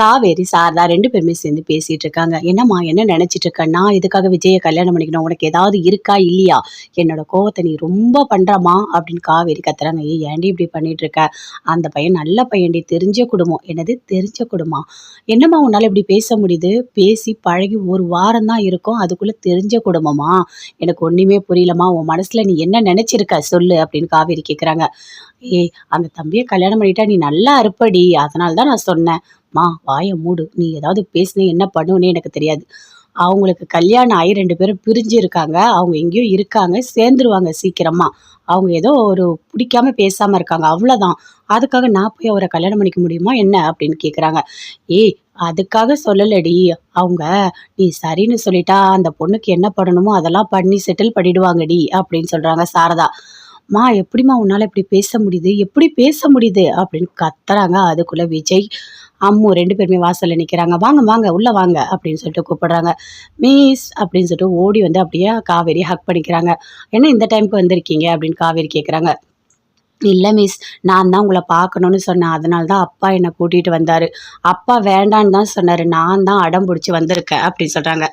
காவேரி, சாரதா 2 பேருமே சேர்ந்து பேசிட்டு இருக்காங்க. "என்னம்மா என்ன நெனச்சிட்டு இருக்க? நான் எதுக்காக விஜய கல்யாணம் பண்ணிக்கணும்? உனக்கு ஏதாவது இருக்கா? இல்லையா? என்னோட கோவத்த நீ ரொம்ப பண்றம்மா" அப்படின்னு காவேரி கத்துறாங்க. "ஏய் ஏன்டி இப்படி பண்ணிட்டு இருக்க? அந்த பையன் நல்ல பையன்டி. தெரிஞ்ச குடும்பம்." "என்னது தெரிஞ்ச குடும்பமா? என்னம்மா உன்னால இப்படி பேச முடியுது? பேசி பழகி 1 வாரம் தான் இருக்கும். அதுக்குள்ள தெரிஞ்ச குடும்பமா? எனக்கு ஒண்ணுமே புரியலம்மா. உன் மனசுல நீ என்ன நெனச்சிருக்க? சொல்லு" அப்படின்னு காவேரி கேட்குறாங்க. "ஏய் அந்த தம்பிய கல்யாணம் பண்ணிட்டா நீ நல்லா இருப்படி. அதனால தான் நான் சொன்னேன்." "ம்மா வாய மூடு. நீ ஏதாவது பேசினா என்ன பண்ணுவன்னே எனக்கு தெரியாது. அவங்களுக்கு கல்யாணம் ஆகி 2 பேரும் பிரிஞ்சு இருக்காங்க. அவங்க எங்கேயோ இருக்காங்க. சேர்ந்துருவாங்க சீக்கிரமா. அவங்க ஏதோ ஒரு பிடிக்காம பேசாம இருக்காங்க. அவ்வளோதான். அதுக்காக நான் போய் அவர கல்யாணம் பண்ணிக்க முடியுமா என்ன?" அப்படின்னு கேட்குறாங்க. "ஏய் அதுக்காக சொல்லலடி. அவங்க நீ சரின்னு சொல்லிட்டா அந்த பொண்ணுக்கு என்ன பண்ணணுமோ அதெல்லாம் பண்ணி செட்டில் பண்ணிடுவாங்கடி" அப்படின்னு சொல்றாங்க சாரதா. "ம்மா எப்படிம்மா உன்னால இப்படி பேச முடியுது? எப்படி பேச முடியுது?" அப்படின்னு கத்துறாங்க. அதுக்குள்ள விஜய், அம்மு 2 பேருமே வாசல்ல நிக்கிறாங்க. "வாங்க, வாங்க உள்ள வாங்க" அப்படின்னு சொல்லிட்டு கூப்பிடுறாங்க. "மிஸ்" அப்படின்னு சொல்லிட்டு ஓடி வந்து அப்படியே காவேரிய ஹக் பண்ணிக்கிறாங்க. "என்ன இந்த டைம்க்கு வந்திருக்கீங்க?" அப்படின்னு காவேரி கேட்குறாங்க. "இல்ல மிஸ், நான் தான் உங்கள பார்க்கணும்னு சொன்னேன். அதனால தான் அப்பா என்ன கூட்டிட்டு வந்தாரு. அப்பா வேண்டான்னு தான் சொன்னாரு. நான் தான் அடம் புடிச்சு வந்திருக்கேன்" அப்படின்னு சொல்றாங்க.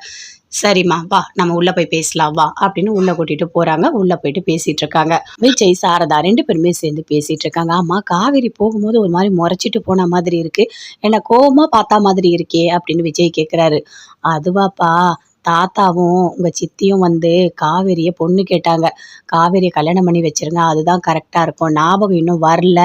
"சரிம்மா வா, நம்ம உள்ள போய் பேசலாம் வா" அப்படின்னு உள்ள கூட்டிட்டு போறாங்க. உள்ள போயிட்டு பேசிட்டு இருக்காங்க. விஜய், சாரதா 2 பேருமே சேர்ந்து பேசிட்டு இருக்காங்க. "ஆமா காவேரி போகும்போது ஒரு மாரி மொறச்சிட்டு போன மாதிரி இருக்கு. என்ன கோவமா பார்த்தா மாதிரி இருக்கே" அப்படின்னு விஜய் கேட்குறாரு. "அதுவாப்பா, தாத்தாவும் உங்க சித்தியும் வந்து காவேரிய பொண்ணு கேட்டாங்க. காவேரிய கல்யாணம் பண்ணி வச்சுருங்க. அதுதான் கரெக்ட்டா இருக்கும். ஞாபகம் இன்னும் வரல.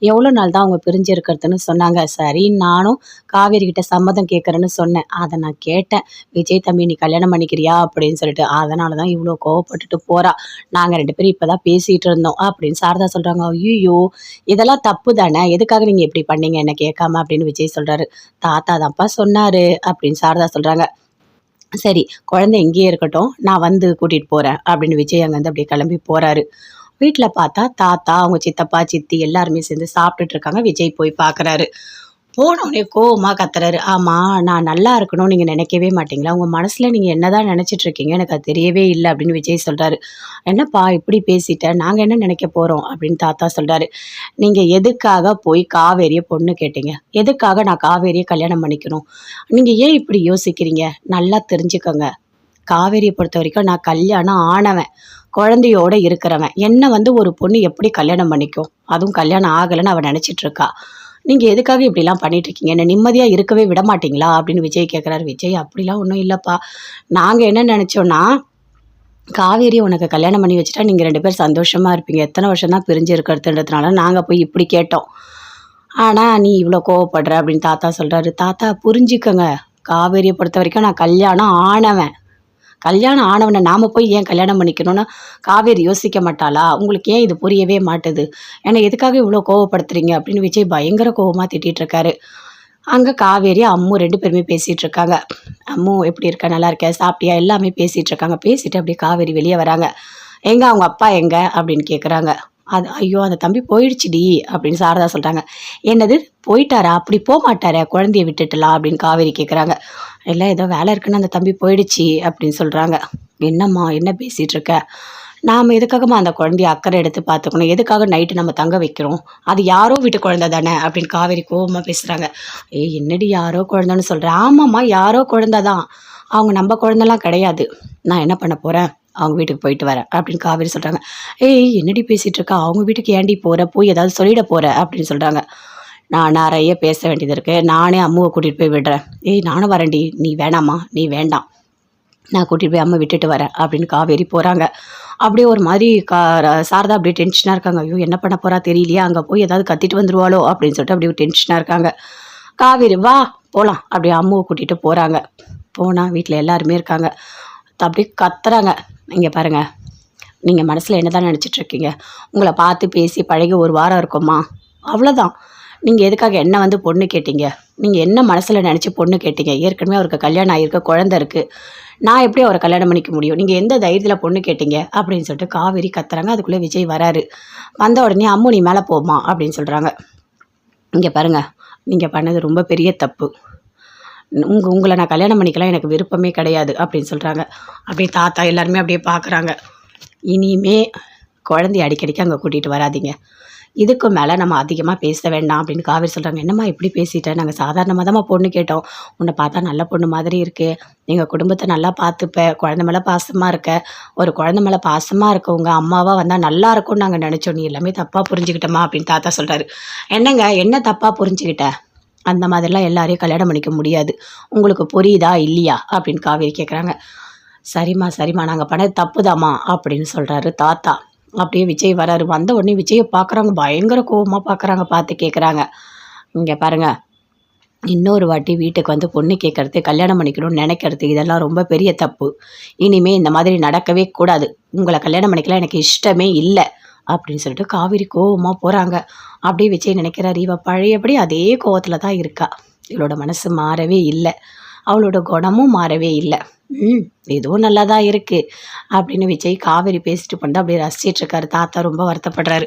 எவ்வளோ நாள் தான் அவங்க பிரிஞ்சு இருக்கிறதுன்னு சொன்னாங்க. சரின்னு நானும் காவேரி கிட்ட சம்மதம் கேட்குறேன்னு சொன்னேன். அத நான் கேட்டேன். 'விஜய் தம்பி நீ கல்யாணம் பண்ணிக்கிறியா?' அப்படின்னு சொல்லிட்டு. அதனால தான் இவ்ளோ கோவப்பட்டுட்டு போறா. நாங்க 2 பேரும் இப்ப தான் பேசிட்டு இருந்தோம்" அப்படின்னு சாரதா சொல்றாங்க. "ஐய்யய்யோ! இதெல்லாம் தப்பு தானே. எதுக்காக நீங்க இப்படி பண்ணீங்க என்ன கேட்காம?" அப்படின்னு விஜய் சொல்றாரு. "தாத்தா தான்ப்பா சொன்னாரு" அப்படின்னு சாரதா சொல்றாங்க. "சரி, குழந்தை இங்கேயே இருக்கட்டும். நான் வந்து கூட்டிட்டு போறேன்" அப்படின்னு விஜய் அங்கருந்து அப்படியே கிளம்பி போறாரு. வீட்ல பார்த்தா, தாத்தா, அவங்க சித்தப்பா, சித்தி எல்லாருமே சேர்ந்து சாப்பிட்டுட்டு இருக்காங்க. விஜய் போய் பார்க்குறாரு. போனோனே கோவமா கத்துறாரு. "ஆமா, நான் நல்லா இருக்கணும்னு நீங்க நினைக்கவே மாட்டீங்களா? உங்க மனசுல நீங்க என்னதான் நினைச்சிட்டு இருக்கீங்க? எனக்கு அது தெரியவே இல்ல" அப்படின்னு விஜய் சொல்றாரு. "என்னப்பா இப்படி பேசிட்ட? நாங்க என்ன நினைக்க போறோம்?" அப்படின்னு தாத்தா சொல்றாரு. "நீங்க எதுக்காக போய் காவேரிய பொண்ணு கேட்டீங்க? எதுக்காக நான் காவேரிய கல்யாணம் பண்ணிக்கணும்? நீங்க ஏன் இப்படி யோசிக்கிறீங்க? நல்லா தெரிஞ்சுக்கங்க. காவேரிய பொறுத்தவரைக்கும் நான் கல்யாணம் ஆனவன். குழந்தையோட இருக்கிறவன். என்ன வந்து ஒரு பொண்ணு எப்படி கல்யாணம் பண்ணிக்கும்? அதுவும் கல்யாணம் ஆகலன்னு அவ நெனச்சிட்டு இருக்கா. நீங்க எதுக்காக இப்படிலாம் பண்ணிட்டு இருக்கீங்க? என்ன நிம்மதியா இருக்கவே விட மாட்டீங்களா?" அப்படின்னு விஜய் கேட்குறாரு. விஜய், "அப்படிலாம் ஒண்ணும் இல்லப்பா. நாங்க என்ன நெனச்சோம்னா, காவேரிய உனக்கு கல்யாணம் பண்ணி வச்சுட்டா நீங்க 2 பேரும் சந்தோஷமா இருப்பீங்க. எத்தன வருஷம் தான் பிரிஞ்சு இருக்கிறதுன்றதுனால நாங்க போய் இப்படி கேட்டோம். ஆனா நீ இவ்ளோ கோவப்படுற" அப்படின்னு தாத்தா சொல்றாரு. "தாத்தா புரிஞ்சுக்கங்க. காவேரிய பொறுத்தவரைக்கும் நான் கல்யாணம் ஆனவன். கல்யாணம் ஆனவன நாம போய் ஏன் கல்யாணம் பண்ணிக்கணும்னு காவேரி யோசிக்க மாட்டாளா? உங்களுக்கு ஏன் இது புரியவே மாட்டுது? என்ன எதுக்காக இவ்ளோ கோவப்படுத்துறீங்க?" அப்படின்னு விஜய் பயங்கர கோவமா திட்டிட்டு இருக்காரு. அங்க காவேரி, அம்மு 2 பேருமே பேசிட்டு இருக்காங்க. "அம்மு எப்படி இருக்க? நல்லா இருக்கியா? சாப்பிட்டியா?" எல்லாமே பேசிட்டு இருக்காங்க. பேசிட்டு அப்படியே காவேரி வெளிய வராங்க. "எங்க அவங்க அப்பா எங்க?" அப்படின்னு கேட்குறாங்க. "ஐயோ! அந்த தம்பி போயிடுச்சுடி" அப்படின்னு சாரதா சொல்றாங்க. "என்னது போயிட்டாரா? அப்படி போமாட்டாரே குழந்தைய விட்டுட்டுலாம்" அப்படின்னு காவேரி கேட்குறாங்க. "இல்ல ஏதோ வேலை இருக்குன்னு அந்த தம்பி போயிடுச்சு" அப்படின்னு சொல்றாங்க. "என்னம்மா என்ன பேசிட்டு இருக்க? நாம எதுக்காகம்மா அந்த குழந்தைய அக்கறை எடுத்து பார்த்துக்கணும்? எதுக்காக நைட்டு நம்ம தங்க வைக்கிறோம்? அது யாரோ வீட்டு குழந்தை தானே" அப்படின்னு காவேரி கோவமா பேசுறாங்க. "ஏய் என்னடி யாரோ குழந்தைன்னு சொல்ற? ஆமாம்மா யாரோ குழந்தை தான். அவங்க நம்ம குழந்தைலாம் கிடையாது. நான் என்ன பண்ண போறேன்? அவங்க வீட்டுக்கு போயிட்டு வரேன்" அப்படின்னு காவேரி சொல்றாங்க. "ஏய் என்னடி பேசிட்டு இருக்க? அவங்க வீட்டுக்கு ஏன்டி போற? போய் ஏதாவது சொல்லிட போற" அப்படின்னு சொல்றாங்க. "நான் நெறைய பேச வேண்டியது இருக்கு. நானே அம்முவ கூட்டிட்டு போய் விடுறேன்." "ஏய் நானும் வரேன்டி." "நீ வேணாம்மா, நீ வேண்டாம். நான் கூட்டிட்டு போய் அம்மா விட்டுட்டு வரேன்" அப்படின்னு காவேரி போறாங்க. அப்படியே ஒரு மாரி சாரதா அப்படியே டென்ஷனா இருக்காங்க. ஐயோ! என்ன பண்ண போறா தெரியலையே! அங்க போய் ஏதாவது கத்திட்டு வந்துருவாளோ! அப்படின்னு சொல்லிட்டு அப்படியே டென்ஷனா இருக்காங்க. காவேரி, "வா போலாம்" அப்படியே அம்முவ கூட்டிட்டு போறாங்க. போனா வீட்ல எல்லாருமே இருக்காங்க. அப்படியே கத்துறாங்க. "இங்க பாருங்க, நீங்க மனசுல என்னதான் நெனச்சிட்டு இருக்கீங்க? உங்கள பார்த்து பேசி பழகி 1 வாரம் இருக்குமா? அவ்வளோதான். நீங்க எதுக்காக என்ன வந்து பொண்ணு கேட்டீங்க? நீங்க என்ன மனசுல நெனச்சு பொண்ணு கேட்டீங்க? ஏற்கனவே அவருக்கு கல்யாணம் ஆயிருக்கு, குழந்தை இருக்கு. நான் எப்படி அவர கல்யாணம் பண்ணிக்க முடியும்? நீங்க எந்த தைரியத்துல பொண்ணு கேட்டீங்க?" அப்படின்னு சொல்லிட்டு காவேரி கத்துறாங்க. அதுக்குள்ள விஜய் வராரு. வந்த உடனே, "அம்மு நீ மேல போம்மா" அப்படின்னு சொல்றாங்க. "இங்க பாருங்க, நீங்க பண்ணது ரொம்ப பெரிய தப்பு. உங்கள நான் கல்யாணம் பண்ணிக்கலாம் எனக்கு விருப்பமே கிடையாது" அப்படின்னு சொல்றாங்க. அப்படியே தாத்தா எல்லாருமே அப்படியே பார்க்குறாங்க. "இனிமே குழந்தைய அடிக்கடிக்கு அங்க கூட்டிட்டு வராதீங்க. இதுக்கு மேலே நம்ம அதிகமாக பேச வேண்டாம் அப்படின்னு காவேரி சொல்கிறாங்க. என்னம்மா இப்படி பேசிட்டேன், நாங்கள் சாதாரணமாக தான்மா பொண்ணு கேட்டோம், உன்னை பார்த்தா நல்ல பொண்ணு மாதிரி இருக்கு, எங்கள் குடும்பத்தை நல்லா பார்த்துப்ப, குழந்தை மேலே பாசமாக இருக்க, ஒரு குழந்தை மேலே பாசமாக இருக்கவங்க அம்மாவாக வந்தால் நல்லா இருக்கும்னு நாங்கள் நினச்சோம், நீ எல்லாமே தப்பாக புரிஞ்சுக்கிட்டோமா அப்படின்னு தாத்தா சொல்கிறாரு. என்னங்க என்ன தப்பாக புரிஞ்சுக்கிட்ட, அந்த மாதிரிலாம் எல்லாரையும் கல்யாணம் பண்ணிக்க முடியாது, உங்களுக்கு புரியுதா இல்லையா அப்படின்னு காவேரி கேட்குறாங்க. சரிம்மா சரிம்மா, நாங்கள் பண்ணது தப்புதாம்மா அப்படின்னு சொல்கிறாரு தாத்தா. அப்படியே விஜய் வராரு. வந்த உடனே விஜயை பார்க்குறாங்க, பயங்கர கோவமாக பார்க்குறாங்க, பார்த்து கேட்குறாங்க. இங்கே பாருங்க, இன்னொரு வாட்டி வீட்டுக்கு வந்து பொண்ணு கேட்கறது, கல்யாணம் பண்ணிக்கணும்னு நினைக்கிறது, இதெல்லாம் ரொம்ப பெரிய தப்பு. இனிமேல் இந்த மாதிரி நடக்கவே கூடாது, உங்களை கல்யாணம் பண்ணிக்கலாம் எனக்கு இஷ்டமே இல்லை அப்படின்னு சொல்லிட்டு காவேரி கோவமாக போகிறாங்க. அப்படியே விஜய் நினைக்கிறாரு, இவ பழையபடி அதே கோவத்தில் தான் இருக்கா, இவளோட மனசு மாறவே இல்லை, அவளோட குணமும் மாறவே இல்லை, இதுவும் நல்லா தான் இருக்குது அப்படின்னு விஜய் காவேரி பேசிட்டு பண்ணி அப்படியே ரசிச்சிட்டு இருக்காரு. தாத்தா ரொம்ப வருத்தப்படுறாரு.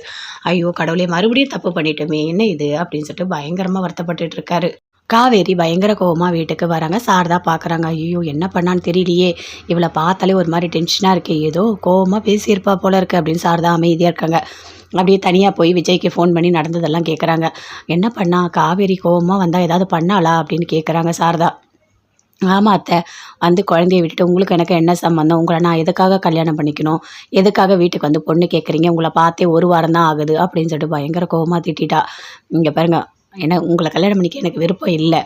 ஐயோ கடவுளே, மறுபடியும் தப்பு பண்ணிட்டோமே, என்ன இது அப்படின்னு சொல்லிட்டு பயங்கரமாக வருத்தப்பட்டுட்டு இருக்காரு. காவேரி பயங்கர கோவமாக வீட்டுக்கு வராங்க. சாரதா பார்க்குறாங்க. ஐயோ என்ன பண்ணான்னு தெரியலையே, இவளை பார்த்தாலே ஒரு மாதிரி டென்ஷனாக இருக்கே, ஏதோ கோவமாக பேசியிருப்பா போல இருக்குது அப்படின்னு சாரதா அமைதியாக இருக்காங்க. அப்படியே தனியாக போய் விஜய்க்கு ஃபோன் பண்ணி நடந்ததெல்லாம் கேட்குறாங்க. என்ன பண்ணா, காவேரி கோவமாக வந்தால் ஏதாவது பண்ணாளா அப்படின்னு கேட்குறாங்க சாரதா. ஆமாம் அத்தை, வந்து குழந்தைய விட்டுட்டு உங்களுக்கு எனக்கு என்ன சம்மந்தம், உங்களை நான் எதுக்காக கல்யாணம் பண்ணிக்கணும், எதுக்காக வீட்டுக்கு வந்து பொண்ணு கேட்குறீங்க, உங்களை பார்த்தே ஒரு வாரம் தான் ஆகுது அப்படின்னு சொல்லிட்டு பயங்கர கோவமாக திட்டிட்டா. இங்கே பாருங்க, ஏன்னா உங்களை கல்யாணம் பண்ணிக்க எனக்கு விருப்பம் இல்லை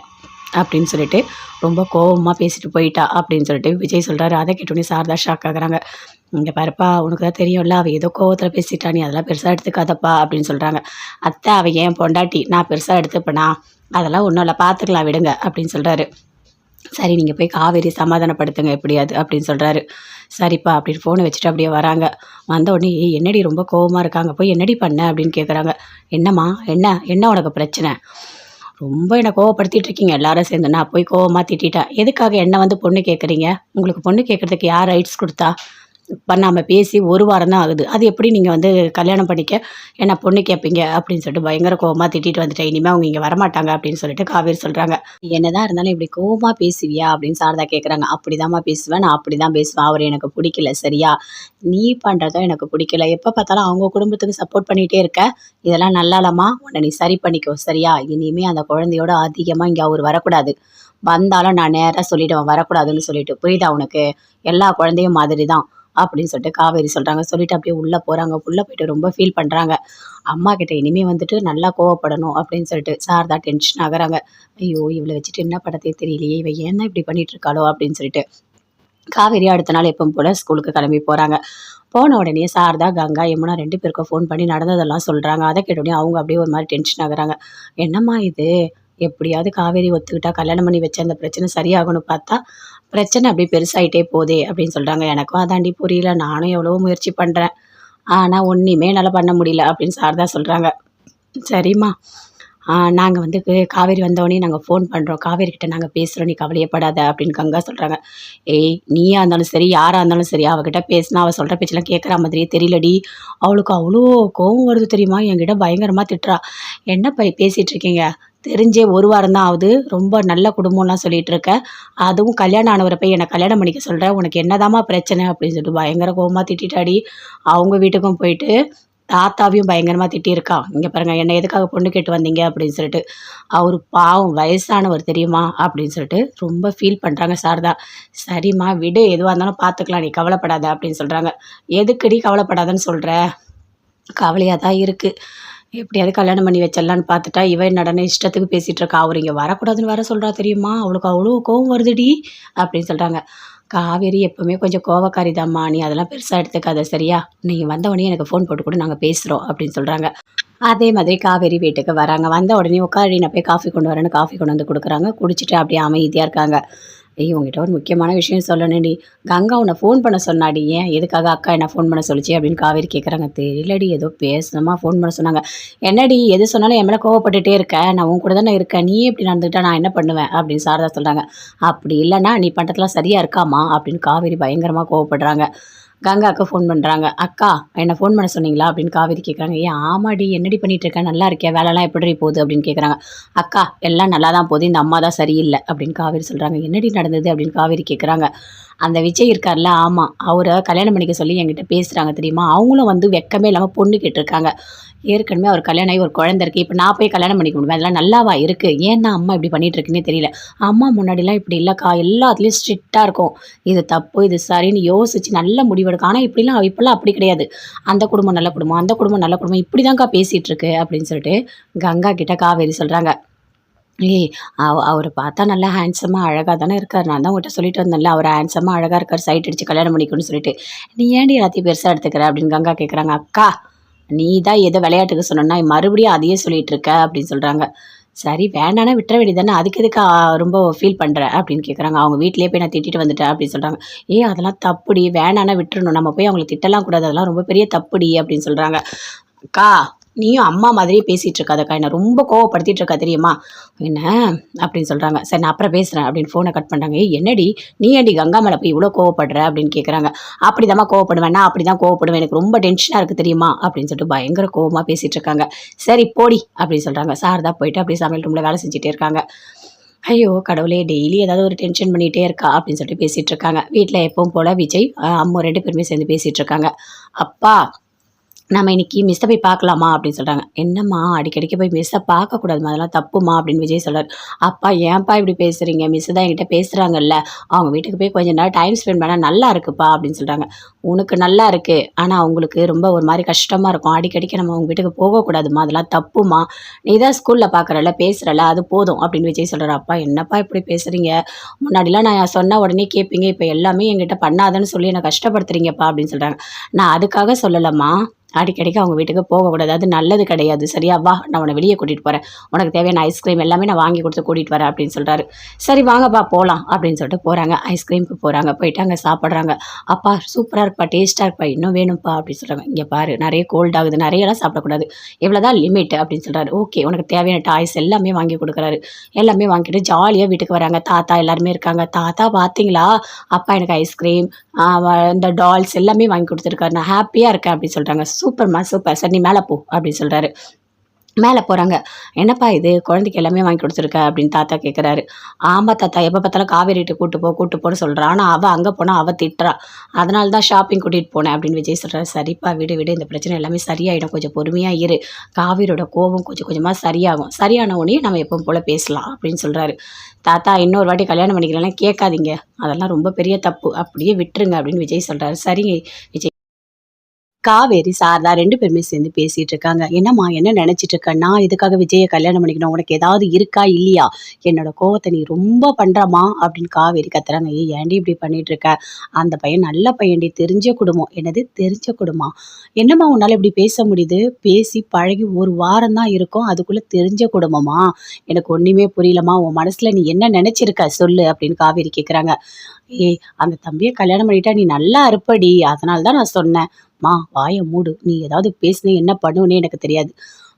அப்படின்னு சொல்லிட்டு ரொம்ப கோவமாக பேசிட்டு போயிட்டா அப்படின்னு சொல்லிட்டு விஜய் சொல்கிறாரு. அதை கேட்டோன்னே சாரதா ஷாக் ஆகுறாங்க. இங்கே பாருப்பா, உனக்கு தான் தெரியும்ல, அவள் ஏதோ கோவத்தில் பேசிட்டா, நீ அதெல்லாம் பெருசாக எடுத்துக்காதப்பா அப்படின்னு சொல்கிறாங்க. அத்தை, அவள் ஏன் பொண்டாட்டி, நான் பெருசாக எடுத்துப்பேனா, அதெல்லாம் ஒன்றும் இல்லை, பார்த்துக்கலாம் விடுங்க அப்படின்னு சொல்கிறாரு. சரி நீங்கள் போய் காவேரி சமாதானப்படுத்துங்க எப்படியாது அப்படின்னு சொல்கிறாரு. சரிப்பா அப்படின்னு ஃபோனை வச்சுட்டு அப்படியே வராங்க. வந்த உடனே என்னடி ரொம்ப கோவமாக இருக்காங்க, போய் என்னடி பண்ண அப்படின்னு கேட்குறாங்க. என்னம்மா, என்ன என்ன உனக்கு பிரச்சனை, ரொம்ப என்னை கோவப்படுத்திட்டு இருக்கீங்க எல்லாரும் சேர்ந்து, நான் போய் கோவமாக திட்டேன், எதுக்காக என்னை வந்து பொண்ணு கேட்குறீங்க, உங்களுக்கு பொண்ணு கேட்குறதுக்கு யார் ரைட்ஸ் கொடுத்தா, பண்ணாமல் பேசி ஒரு வாரம் தான் ஆகுது, அது எப்படி நீங்கள் வந்து கல்யாணம் பண்ணிக்க என்ன பொண்ணு கேட்பீங்க அப்படின்னு சொல்லிட்டு பயங்கர கோவமாக திட்டிட்டு வந்துட்டேன், இனிமேல் அவங்க இங்கே வரமாட்டாங்க அப்படின்னு சொல்லிட்டு காவேரி சொல்கிறாங்க. என்னதான் இருந்தாலும் இப்படி கோவமாக பேசுவியா அப்படின்னு சாரதா கேட்குறாங்க. அப்படிதாம்மா பேசுவேன், நான் அப்படி தான் பேசுவேன், அவர் எனக்கு பிடிக்கல சரியா, நீ பண்ணுறதும் எனக்கு பிடிக்கல, எப்போ பார்த்தாலும் அவங்க குடும்பத்துக்கு சப்போர்ட் பண்ணிகிட்டே இருக்க, இதெல்லாம் நல்லாலம்மா, உன்னை நீ சரி பண்ணிக்கோ சரியா, இனிமேல் அந்த குழந்தையோட அதிகமாக இங்கே அவர் வரக்கூடாது, வந்தாலும் நான் நேராக சொல்லிவிடுவேன் வரக்கூடாதுன்னு சொல்லிட்டு, புரியுதா உனக்கு, எல்லா குழந்தையும் மாதிரி தான் அப்படின்னு சொல்லிட்டு காவேரி சொல்கிறாங்க. சொல்லிட்டு அப்படியே உள்ளே போகிறாங்க. உள்ளே போயிட்டு ரொம்ப ஃபீல் பண்ணுறாங்க. அம்மா கிட்ட இனிமேல் வந்துட்டு நல்லா கோவப்படணும் அப்படின்னு சொல்லிட்டு சாரதா டென்ஷன் ஆகுறாங்க. ஐயோ இவளை வச்சுட்டு என்ன படத்தே தெரியலையே, இவ ஏன் தான் இப்படி பண்ணிட்டு இருக்காளோ அப்படின்னு சொல்லிட்டு காவேரி அடுத்த நாள் எப்பவும் போல் ஸ்கூலுக்கு கிளம்பி போகிறாங்க. போன உடனே சாரதா, கங்கா, யமுனா 2 பேருக்கும் ஃபோன் பண்ணி நடந்ததெல்லாம் சொல்கிறாங்க. அதை கேட்டோடனே அவங்க அப்படியே ஒரு மாதிரி டென்ஷன் ஆகுறாங்க. என்னம்மா இது, எப்படியாவது காவேரி ஒத்துக்கிட்டா கல்யாணம் பண்ணி வச்ச அந்த பிரச்சனை சரியாகணும் பார்த்தா பிரச்சனை அப்படியே பெருசாயிட்டே போதே அப்படின்னு சொல்கிறாங்க. எனக்கும் அதாண்டி புரியல, நானும் எவ்வளவோ முயற்சி பண்ணுறேன், ஆனால் ஒன்றுமே என்னால் பண்ண முடியல அப்படின்னு சாரதா சொல்கிறாங்க. சரிம்மா, நாங்கள் வந்து காவேரி வந்தோடனே நாங்கள் ஃபோன் பண்ணுறோம், காவேரி கிட்ட நாங்கள் பேசுகிறோம், நீ கவலையப்படாத அப்படின்னு கங்கா சொல்கிறாங்க. ஏய் நீயா இருந்தாலும் சரி யாராக இருந்தாலும் சரி, அவகிட்ட பேசினா அவள் சொல்கிற பேச்செல்லாம் கேட்குற மாதிரியே தெரியலடி, அவளுக்கு அவ்வளோ கோவம் வருது தெரியுமா, என்கிட்ட பயங்கரமாக திட்டுறா, என்ன பேசிகிட்டு இருக்கீங்க, தெரிஞ்சே ஒரு வாரம் தான் ஆகுது, ரொம்ப நல்ல குடும்பம்லாம் சொல்லிகிட்டு இருக்க, அதுவும் கல்யாணம் ஆனவரை போய் என்னை கல்யாணம் பண்ணிக்க சொல்கிறேன், உனக்கு என்னதாம்மா பிரச்சனை அப்படின்னு சொல்லிட்டு பயங்கர கோவமாக திட்டாடி. அவங்க வீட்டுக்கும் போயிட்டு தாத்தாவையும் பயங்கரமாக திட்டியிருக்கான். இங்கே பாருங்கள், என்னை எதுக்காக பொண்ணு கேட்டு வந்தீங்க அப்படின்னு சொல்லிட்டு, அவர் பாவம் வயசானவர் தெரியுமா அப்படின்னு சொல்லிட்டு ரொம்ப ஃபீல் பண்ணுறாங்க சாரதா. சரிம்மா விடு, எதுவாக இருந்தாலும் பார்த்துக்கலாம், நீ கவலைப்படாத அப்படின்னு சொல்கிறாங்க. எதுக்குடி கவலைப்படாதன்னு சொல்கிற, கவலையாக தான் இருக்குது, எப்படியாவது கல்யாணம் பண்ணி வச்சிடலான்னு பார்த்துட்டா இவன் நடன இஷ்டத்துக்கு பேசிகிட்டு இருக்கா, அவர் இங்கே வரக்கூடாதுன்னு வேற சொல்கிறா தெரியுமா, அவளுக்கு அவ்வளோ கோவம் வருதுடி அப்படின்னு சொல்கிறாங்க. காவேரி எப்போவுமே கொஞ்சம் கோவக்காரி தாம்மா, நீ அதெல்லாம் பெருசாக எடுத்துக்காத சரியா, நீ வந்தவொடனே எனக்கு ஃபோன் போட்டு கூட நாங்கள் பேசுகிறோம் அப்படின்னு சொல்கிறாங்க. அதே மாதிரி காவேரி வீட்டுக்கு வராங்க. வந்த உடனே உட்காரி, நான் போய் காஃபி கொண்டு வரேன்னு காஃபி கொண்டு வந்து கொடுக்குறாங்க. குடிச்சிட்டு அப்படியே அமைதியாக இருக்காங்க. ஐயோ உங்ககிட்ட ஒரு முக்கியமான விஷயம் சொல்லணும்டி, கங்கா உன்னை ஃபோன் பண்ண சொன்னாடி, ஏன் எதுக்காக அக்கா என்ன ஃபோன் பண்ண சொல்லிச்சு அப்படின்னு காவேரி கேட்குறாங்க. தெரியலடி, ஏதோ பேசணுமா ஃபோன் பண்ண சொன்னாங்க. என்னடி எது சொன்னாலும் என் மேலே கோவப்பட்டுட்டே இருக்கேன், நான் உன் கூட தானே இருக்கேன், நீ எப்படி நடந்துக்கிட்டா நான் என்ன பண்ணுவேன் அப்படின்னு சாரதா சொல்கிறாங்க. அப்படி இல்லைன்னா நீ பண்ணுறதுலாம் சரியாக இருக்காமா அப்படின்னு காவேரி பயங்கரமாக கோவப்படுறாங்க. கங்காவுக்கு ஃபோன் பண்ணுறாங்க. அக்கா என்னை ஃபோன் பண்ண சொன்னீங்களா அப்படின்னு காவேரி கேட்குறாங்க. ஏன் ஆமாடி, என்னடி பண்ணிகிட்டு இருக்கேன், நல்லா இருக்கியா, வேலைலாம் எப்படி போகுது அப்படின்னு கேட்குறாங்க. அக்கா எல்லாம் நல்லா தான் போகுது, இந்த அம்மா தான் சரியில்லை அப்படின்னு காவேரி சொல்கிறாங்க. என்னடி நடந்தது அப்படின்னு காவேரி கேட்குறாங்க. அந்த விஜய் இருக்கார்ல, ஆமாம் அவரை கல்யாணம் பண்ணிக்க சொல்லி என்கிட்ட பேசுகிறாங்க தெரியுமா, அவங்களும் வந்து வெக்கமே இல்லாமல் பொண்ணு கேட்டிருக்காங்க, ஏற்கனவே அவர் கல்யாணம் ஆகி ஒரு குழந்தை இருக்குது. இப்போ நான் போய் கல்யாணம் பண்ணிக்க முடியுமா? அதெல்லாம் நல்லாவா இருக்குது? ஏன் தான் அம்மா இப்படி பண்ணிட்டு இருக்குன்னே தெரியல. அம்மா முன்னாடிலாம் இப்படி இல்லைக்கா, எல்லாத்துலேயும் ஸ்ட்ரிக்டாக இருக்கும். இது தப்பு, இது சரின்னு யோசிச்சு நல்ல முடிவெடுக்கும். ஆனால் இப்போலாம் அப்படி கிடையாது. அந்த குடும்பம் நல்ல குடும்பம், அந்த குடும்பம் நல்ல குடும்பம் இப்படி தான்க்கா பேசிகிட்டு இருக்கு அப்படின்னு சொல்லிட்டு கங்கா கிட்ட காவேரி சொல்கிறாங்க. ஏய் அவர பார்த்தா நல்லா ஹேண்ட்ஸமா அழகா தானே இருக்காரு. நான் தான் உன்கிட்ட சொல்லிட்டு வந்தேன்ல, அவரு ஹேண்ட்ஸமா அழகா இருக்காரு. சைட் அடிச்சு கல்யாணம் பண்ணிக்கணும்னு சொல்லிட்டு. நீ ஏன்டி எல்லாத்தையும் பெருசா எடுத்துக்கிற? அப்படின்னு கங்கா கேட்குறாங்க. அக்கா நீ தான் ஏதோ விளையாட்டுக்கு சொன்னேன்னா மறுபடியும் அதையே சொல்லிட்டு இருக்க அப்படின்னு சொல்றாங்க. சரி வேண்டான்னா விட்டுற வேண்டியதானே. அதுக்கு எதுக்கு ரொம்ப ஃபீல் பண்ற? அப்படின்னு கேட்குறாங்க. அவங்க வீட்லயே போய் நான் திட்டிட்டு வந்துட்டேன் அப்படின்னு சொல்றாங்க. ஏய் அதெல்லாம் தப்புடி. வேண்டான்னா விட்டுறணும். நம்ம போய் அவங்கள திட்டலாம் கூடாது. அதெல்லாம் ரொம்ப பெரிய தப்புடி அப்படின்னு சொல்றாங்க. அக்கா நீயும் அம்மா மாதிரியே பேசிட்டு இருக்காதக்கா. என்ன ரொம்ப கோவப்படுத்திட்டு இருக்கா தெரியுமா? என்ன அப்படின்னு சொல்றாங்க. சரி நான் அப்புறம் பேசுறேன் அப்படின்னு ஃபோனை கட் பண்றாங்க. ஏய் என்னடி நீ ஏன்டி கங்கா மேல போய் இவ்வளோ கோவப்படுற அப்படின்னு கேட்குறாங்க. அப்படிதாம்மா கோவப்படுவேன். நான் அப்படிதான் கோவப்படுவேன். எனக்கு ரொம்ப டென்ஷனா இருக்கு தெரியுமா? அப்படின்னு சொல்லிட்டு பயங்கர கோவமா பேசிட்டு இருக்காங்க. சரி போடி அப்படின்னு சொல்றாங்க. சாரதா போயிட்டு அப்படியே சமையல் ரூம்ல வேலை செஞ்சுட்டே இருக்காங்க. ஐயோ கடவுளே! டெய்லி ஏதாவது ஒரு டென்ஷன் பண்ணிட்டே இருக்கா அப்படின்னு சொல்லிட்டு பேசிட்டு இருக்காங்க. வீட்ல எப்பவும் போல விஜய், அம்மு 2 பேருமே சேர்ந்து பேசிட்டு இருக்காங்க. அப்பா நம்ம இன்னைக்கு மிஸ்ஸ போய் பார்க்கலாமா? அப்படின்னு சொல்றாங்க. என்னம்மா அடிக்கடிக்கு போய் மிஸ்ஸ பார்க்கக்கூடாதும்மா. அதெல்லாம் தப்புமா அப்படின்னு விஜய் சொல்றாரு. அப்பா ஏன்ப்பா இப்படி பேசுறீங்க? மிஸ் தான் என்கிட்ட பேசுறாங்கல்ல. அவங்க வீட்டுக்கு போய் கொஞ்ச நேரம் டைம் ஸ்பெண்ட் பண்ணா நல்லா இருக்குப்பா அப்படின்னு சொல்றாங்க. உனக்கு நல்லா இருக்கு. ஆனா அவங்களுக்கு ரொம்ப ஒரு மாரி கஷ்டமா இருக்கும். அடிக்கடிக்கு நம்ம அவங்க வீட்டுக்கு போகக்கூடாதும்மா. அதெல்லாம் தப்புமா. நீ தான் ஸ்கூல்ல பார்க்குறல்ல, பேசுறல்ல அது போதும் அப்படின்னு விஜய் சொல்றாரு. அப்பா என்னப்பா இப்படி பேசுறீங்க? முன்னாடிலாம் நான் சொன்ன உடனே கேட்பீங்க. இப்ப எல்லாமே என்கிட்ட பண்ணாதன்னு சொல்லி என்ன கஷ்டப்படுத்துறீங்கப்பா அப்படின்னு சொல்றாங்க. நான் அதுக்காக சொல்லலம்மா. அடிக்கடிக்கு அவங்க வீட்டுக்கு போகக்கூடாது. அது நல்லது கிடையாது. சரியா? வா நான் உன்ன வெளிய கூட்டிட்டு போறேன். உனக்கு தேவையான ஐஸ்கிரீம் எல்லாமே நான் வாங்கி குடுத்து கூட்டிட்டு வரேன் அப்படின்னு சொல்றாரு. சரி வாங்கப்பா போலாம் அப்படின்னு சொல்லிட்டு போறாங்க. ஐஸ்கிரீம்க்கு போறாங்க. போயிட்டு அங்க சாப்பிடுறாங்க. அப்பா சூப்பரா இருக்குப்பா, டேஸ்ட்டா இருக்குப்பா, இன்னும் வேணும்ப்பா அப்படின்னு சொல்றாங்க. இங்க பாரு நெறைய கோல்ட் ஆகுது. நெறையலாம் சாப்பிடக்கூடாது. இவ்வளோதான் லிமிட் அப்படின்னு சொல்றாரு. ஓகே உனக்கு தேவையான டாய்ஸ் எல்லாமே வாங்கி குடுக்குறாரு. எல்லாமே வாங்கிட்டு ஜாலியா வீட்டுக்கு வராங்க. தாத்தா எல்லாருமே இருக்காங்க. தாத்தா பார்த்தீங்களா? அப்பா எனக்கு ஐஸ்கிரீம், இந்த டால்ஸ் எல்லாமே வாங்கி குடுத்துருக்காரு. நான் ஹேப்பியா இருக்கேன் அப்படின்னு சொல்றாங்க. சூப்பர்மா சூப்பர். சரி நீ மேல போ அப்படின்னு சொல்றாரு. மேல போறாங்க. என்னப்பா இது குழந்தைக்கு எல்லாமே வாங்கி குடுத்துருக்க அப்படின்னு தாத்தா கேட்குறாரு. ஆமா தாத்தா எப்ப பார்த்தாலும் காவேரி வீட்டுக்கு கூட்டு போன்னு சொல்றா. ஆனா அவ அங்க போனா அவ திட்டுறா. அதனால தான் ஷாப்பிங் கூட்டிட்டு போனேன் அப்படின்னு விஜய் சொல்றாரு. சரிப்பா விடு விடு இந்த பிரச்சனை எல்லாமே சரியாயிடும். கொஞ்சம் பொறுமையா இரு. காவேரியோட கோவம் கொஞ்சம் கொஞ்சமா சரியாகும். சரியான உடனே நம்ம எப்பவும் போல பேசலாம் அப்படின்னு சொல்றாரு. தாத்தா இன்னொரு வாட்டி கல்யாணம் பண்ணிக்கலாம் கேட்காதீங்க. அதெல்லாம் ரொம்ப பெரிய தப்பு. அப்படியே விட்டுருங்க அப்படின்னு விஜய் சொல்றாரு. சரிங்க விஜய். காவேரி, சாரதா 2 பேருமே சேர்ந்து பேசிட்டு இருக்காங்க. "என்னம்மா என்ன நெனச்சிட்டு இருக்க? நான் எதுக்காக விஜய கல்யாணம் பண்ணிக்கணும்? உனக்கு ஏதாவது இருக்கா? இல்லையா? என்னோட கோவத்த நீ ரொம்ப பண்றம்மா" அப்படின்னு காவேரி கத்துறாங்க. "ஏய் ஏன்டி இப்படி பண்ணிட்டு இருக்க? அந்த பையன் நல்ல பையன்டி. தெரிஞ்ச குடும்பம்." "என்னது தெரிஞ்ச குடும்பமா? என்னம்மா உன்னால இப்படி பேச முடியுது? பேசி பழகி 1 வாரம் தான் இருக்கும். அதுக்குள்ள தெரிஞ்ச குடும்பமா? எனக்கு ஒண்ணுமே புரியலம்மா. உன் மனசுல நீ என்ன நெனச்சிருக்க? சொல்லு" அப்படின்னு காவேரி கேட்குறாங்க. "ஏய் அந்த தம்பிய கல்யாணம் பண்ணிட்டா நீ நல்லா இருப்படி. அதனால தான் நான் சொன்னேன்." "ம்மா வாய மூடு. நீ ஏதாவது பேசினா என்ன பண்ணுவன்னே எனக்கு தெரியாது.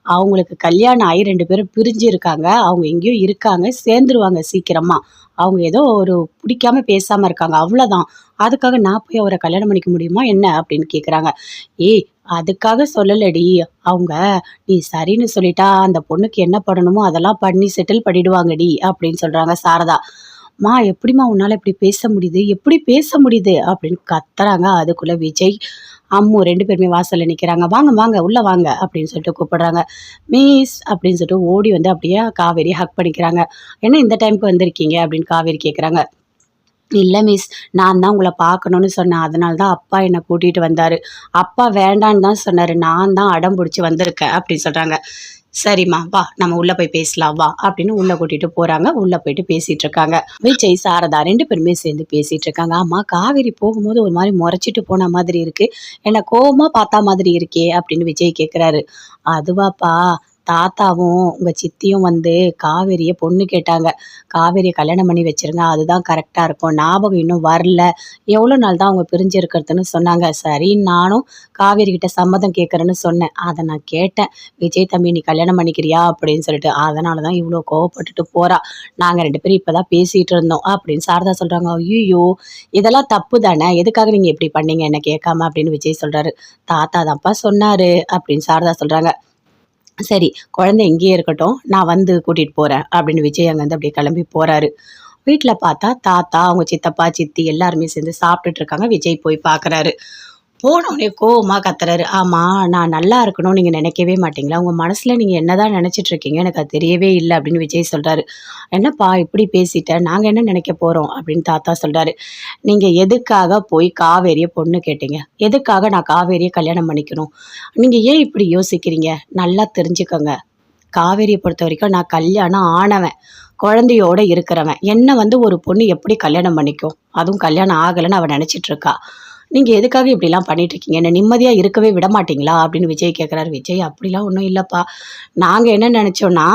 அவங்களுக்கு கல்யாணம் ஆகி 2 பேரும் பிரிஞ்சு இருக்காங்க. அவங்க எங்கேயோ இருக்காங்க. சேர்ந்துருவாங்க சீக்கிரமா. அவங்க ஏதோ ஒரு பிடிக்காம பேசாம இருக்காங்க. அவ்வளோதான். அதுக்காக நான் போய் அவர கல்யாணம் பண்ணிக்க முடியுமா என்ன?" அப்படின்னு கேட்குறாங்க. "ஏய் அதுக்காக சொல்லலடி. அவங்க நீ சரின்னு சொல்லிட்டா அந்த பொண்ணுக்கு என்ன பண்ணணுமோ அதெல்லாம் பண்ணி செட்டில் பண்ணிடுவாங்கடி" அப்படின்னு சொல்றாங்க சாரதா. "ம்மா எப்படிம்மா உன்னால இப்படி பேச முடியுது? எப்படி பேச முடியுது?" அப்படின்னு கத்துறாங்க. அதுக்குள்ள விஜய், அம்மு 2 பேருமே வாசல்ல நிக்கிறாங்க. "வாங்க, வாங்க, உள்ள வாங்க" அப்படின்னு சொல்லிட்டு கூப்பிடுறாங்க. "மிஸ்" அப்படின்னு சொல்லிட்டு ஓடி வந்து அப்படியே காவேரிய ஹக் பண்ணிக்கிறாங்க. "என்ன இந்த டைம்க்கு வந்திருக்கீங்க?" அப்படின்னு காவேரி கேட்குறாங்க. "இல்ல மிஸ், நான் தான் உங்கள பார்க்கணும்னு சொன்னேன். அதனால தான் அப்பா என்ன கூட்டிட்டு வந்தாரு. அப்பா வேண்டான்னு தான் சொன்னாரு. நான் தான் அடம் புடிச்சு வந்திருக்கேன்" அப்படின்னு சொல்றாங்க. "சரிம்மா வா நம்ம உள்ள போய் பேசலாம் வா" அப்படின்னு உள்ள கூட்டிட்டு போறாங்க. உள்ள போயிட்டு பேசிட்டு இருக்காங்க. விஜய், சாரதா 2 பேருமே சேர்ந்து பேசிட்டு இருக்காங்க. "ஆமா காவேரி போகும்போது ஒரு மாரி மொறச்சிட்டு போன மாதிரி இருக்கு. என்ன கோவமா பார்த்தா மாதிரி இருக்கே" அப்படின்னு விஜய் கேட்குறாரு. "அதுவாப்பா தாத்தாவும் உங்க சித்தியும் வந்து காவேரிய பொண்ணு கேட்டாங்க. காவேரிய கல்யாணம் பண்ணி வச்சுருங்க. அதுதான் கரெக்ட்டா இருக்கும். ஞாபகம் இன்னும் வரல. எவ்வளோ நாள் தான் அவங்க பிரிஞ்சு இருக்கிறதுன்னு சொன்னாங்க. சரின்னு நானும் காவேரி கிட்ட சம்மதம் கேட்குறேன்னு சொன்னேன். அத நான் கேட்டேன். விஜய் தம்பி நீ கல்யாணம் பண்ணிக்கிறியா? அப்படின்னு சொல்லிட்டு. அதனால தான் இவ்ளோ கோவப்பட்டுட்டு போறா. நாங்க 2 பேரும் இப்ப தான் பேசிட்டு இருந்தோம்" அப்படின்னு சாரதா சொல்றாங்க. "ஐய்யய்யோ! இதெல்லாம் தப்பு தானே. எதுக்காக நீங்க இப்படி பண்ணீங்க என்ன கேட்காம?" அப்படின்னு விஜய் சொல்றாரு. "தாத்தா தான்ப்பா சொன்னாரு" அப்படின்னு சாரதா சொல்றாங்க. "சரி, குழந்தை இங்கேயே இருக்கட்டும். நான் வந்து கூட்டிட்டு போறேன்" அப்படின்னு விஜய் அங்கருந்து அப்படியே கிளம்பி போறாரு. வீட்ல பார்த்தா தாத்தா, அவங்க சித்தப்பா, சித்தி எல்லாருமே சேர்ந்து சாப்பிட்டுட்டு இருக்காங்க. விஜய் போய் பார்க்குறாரு. போனோடனே கோவமா கத்துறாரு. ஆமா, நான் நல்லா இருக்கணும்னு நீங்க நினைக்கவே மாட்டீங்களா? உங்க மனசுல நீங்க என்னதான் நினைச்சிட்டு இருக்கீங்க? எனக்கு அது தெரியவே இல்ல அப்படின்னு விஜய் சொல்றாரு. என்னப்பா இப்படி பேசிட்ட? நாங்க என்ன நினைக்க போறோம்? அப்படின்னு தாத்தா சொல்றாரு. நீங்க எதுக்காக போய் காவேரிய பொண்ணு கேட்டீங்க? எதுக்காக நான் காவேரிய கல்யாணம் பண்ணிக்கணும்? நீங்க ஏன் இப்படி யோசிக்கிறீங்க? நல்லா தெரிஞ்சுக்கங்க. காவேரிய பொறுத்தவரைக்கும் நான் கல்யாணம் ஆனவன். குழந்தையோட இருக்கிறவன். என்ன வந்து ஒரு பொண்ணு எப்படி கல்யாணம் பண்ணிக்கும்? அதுவும் கல்யாணம் ஆகலன்னு அவ நினைச்சிட்டு இருக்கா. நீங்க எதுக்காக இப்படிலாம் பண்ணிட்டு இருக்கீங்க? என்ன நிம்மதியா இருக்கவே விட மாட்டீங்களா? அப்படின்னு விஜய் கேட்குறாரு. விஜய் அப்படிலாம் ஒண்ணும் இல்லப்பா. நாங்க என்ன நினைச்சோம்னா,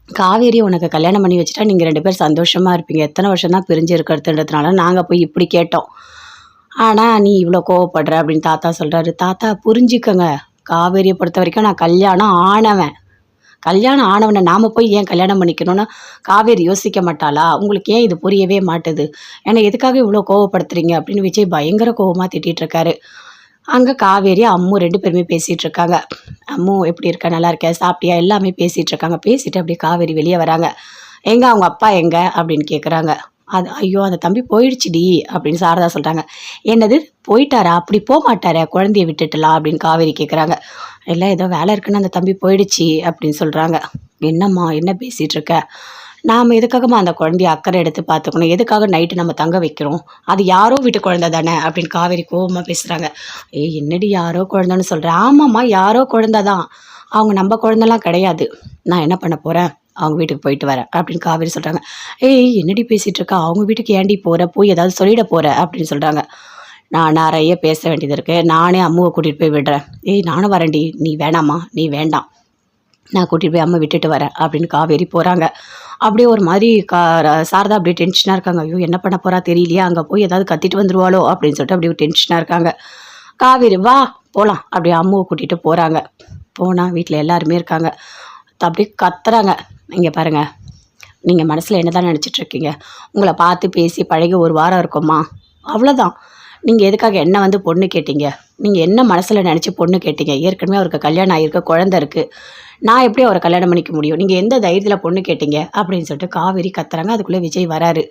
காவேரி உனக்கு கல்யாணம் பண்ணி வச்சுட்டா நீங்க 2 பேரும் சந்தோஷமா இருப்பீங்க. எத்தன வருஷம் தான் பிரிஞ்சு இருக்கிறதுன்றதுனால நாங்க போய் இப்படி கேட்டோம். ஆனா நீ இவ்ளோ கோவப்படுற அப்படின்னு தாத்தா சொல்றாரு. தாத்தா புரிஞ்சுக்கங்க. காவேரிய பொறுத்தவரைக்கும் நான் கல்யாணம் ஆனவன். கல்யாணம் ஆனவன நாம போய் ஏன் கல்யாணம் பண்ணிக்கணும்னு காவேரி யோசிக்க மாட்டாளா? உங்களுக்கு ஏன் இது புரியவே மாட்டுது? என்ன எதுக்காக இவ்ளோ கோவப்படுத்துறீங்க? அப்படின்னு விஜய் பயங்கர கோவமா திட்டிட்டு இருக்காரு. அங்க காவேரி, அம்மு 2 பேருமே பேசிட்டு இருக்காங்க. அம்மு எப்படி இருக்க? நல்லா இருக்க? சாப்பிட்டியா? எல்லாமே பேசிட்டு இருக்காங்க. பேசிட்டு அப்படியே காவேரி வெளிய வராங்க. எங்க அவங்க அப்பா எங்க? அப்படின்னு கேட்குறாங்க. அது ஐயோ! அந்த தம்பி போயிடுச்சுடி அப்படின்னு சாரதா சொல்றாங்க. என்னது போயிட்டாரா? அப்படி போமாட்டாரே குழந்தைய விட்டுட்டுலாம் அப்படின்னு காவேரி கேட்குறாங்க. இல்ல ஏதோ வேலை இருக்குன்னு அந்த தம்பி போயிடுச்சு அப்படின்னு சொல்றாங்க. என்னம்மா என்ன பேசிட்டு இருக்க? நாம எதுக்காகம்மா அந்த குழந்தைய அக்கறை எடுத்து பார்த்துக்கணும்? எதுக்காக நைட்டு நம்ம தங்க வைக்கிறோம்? அது யாரோ வீட்டு குழந்தை தானே அப்படின்னு காவேரி கோவமா பேசுறாங்க. ஏய் என்னடி யாரோ குழந்தைன்னு சொல்ற? ஆமாம்மா யாரோ குழந்தை தான். அவங்க நம்ம குழந்தைலாம் கிடையாது. நான் என்ன பண்ண போறேன்? அவங்க வீட்டுக்கு போயிட்டு வரேன் அப்படின்னு காவேரி சொல்றாங்க. ஏய் என்னடி பேசிட்டு இருக்க? அவங்க வீட்டுக்கு ஏன்டி போற? போய் ஏதாவது சொல்லிட போற அப்படின்னு சொல்றாங்க. நான் நிறைய பேச வேண்டியது இருக்கு. நானே அம்முவை கூட்டிட்டு போய் விடுறேன். ஏய் நானும் வரேன்டி. நீ வேணாம்மா, நீ வேண்டாம். நான் கூட்டிட்டு போய் அம்மா விட்டுட்டு வரேன் அப்படின்னு காவேரி போறாங்க. அப்படியே ஒரு மாதிரி சாரதா அப்படியே டென்ஷனா இருக்காங்க. ஐயோ என்ன பண்ண போறா தெரியலையே, அங்க போய் ஏதாவது கத்திட்டு வந்துருவாளோ அப்படின்னு சொல்லிட்டு அப்படியே டென்ஷனா இருக்காங்க. காவேரி வா போலாம் அப்படியே அம்முவை கூட்டிட்டு போறாங்க. போனா வீட்டில் எல்லாருமே இருக்காங்க. அப்படியே கத்துறாங்க. இங்க பாருங்க, நீங்க மனசுல என்னதான் நினைச்சிட்டு இருக்கீங்க? உங்களை பார்த்து பேசி பழகி 1 வாரம் இருக்குமா? அவ்வளோதான். நீங்க எதுக்காக என்ன வந்து பொண்ணு கேட்டீங்க? நீங்க என்ன மனசுல நினைச்சு பொண்ணு கேட்டீங்க? ஏற்கனவே அவருக்கு கல்யாணம் ஆயிருக்கு, குழந்தை இருக்கு. நான் எப்படி அவரை கல்யாணம் பண்ணிக்க முடியும்? நீங்க எந்த தைரியத்துல பொண்ணு கேட்டீங்க? அப்படின்னு சொல்லிட்டு காவேரி கத்துறாங்க. அதுக்குள்ள விஜய் வராரு.